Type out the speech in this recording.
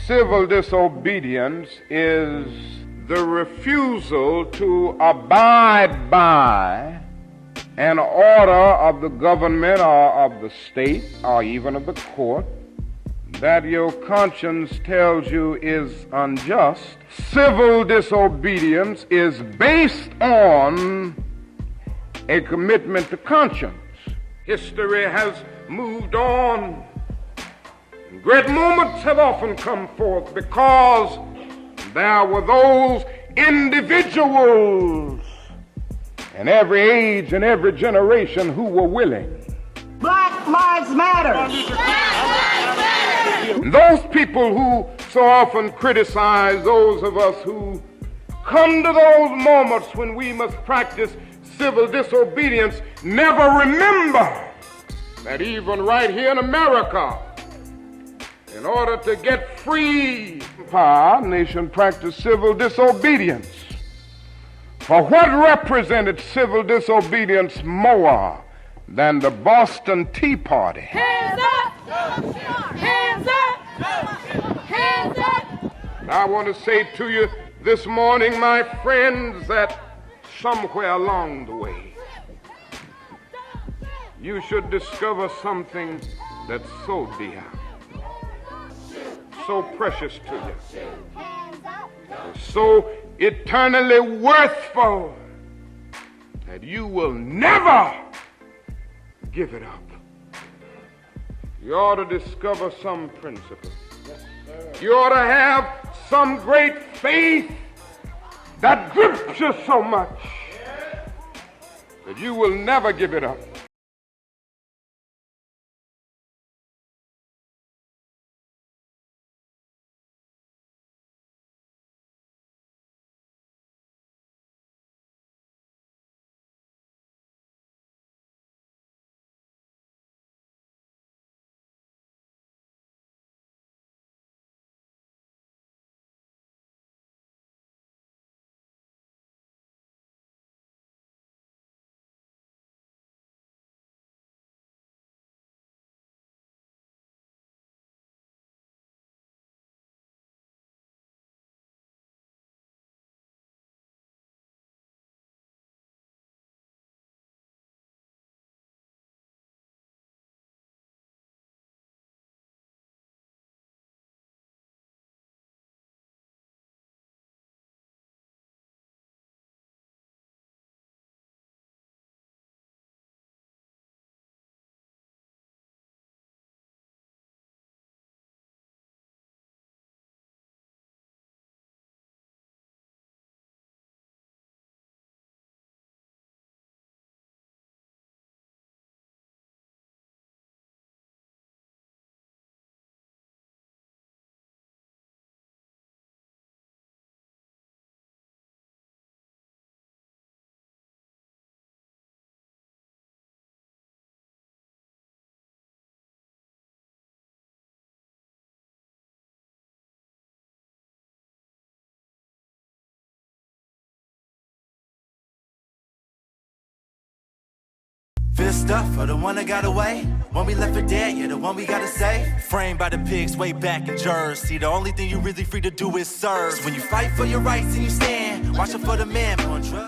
Civil disobedience is the refusal to abide by an order of the government or of the state or even of the court that your conscience tells you is unjust. Civil disobedience is based on a commitment to conscience. History has moved on. Great moments have often come forth because there were those individuals in every age and every generation who were willing. Black Lives Matter. Those people who so often criticize those of us who come to those moments when we must practice civil disobedience never remember that even right here in America, in order to get free, our nation practiced civil disobedience. For what represented civil disobedience more than the Boston Tea Party? Hands up! Hands up! Hands up! I want to say to you this morning, my friends, that somewhere along the way, you should discover something that's so dear, so precious to you, so eternally worthful that you will never give it up. You ought to discover some principle. You ought to have some great faith that grips you so much that you will never give it up. Feel stuff for the one that got away. When we left for dead, you're the one we gotta say. Framed by the pigs way back in Jersey. The only thing you really free to do is serve. So when you fight for your rights and you stand, watch out for the man on drugs.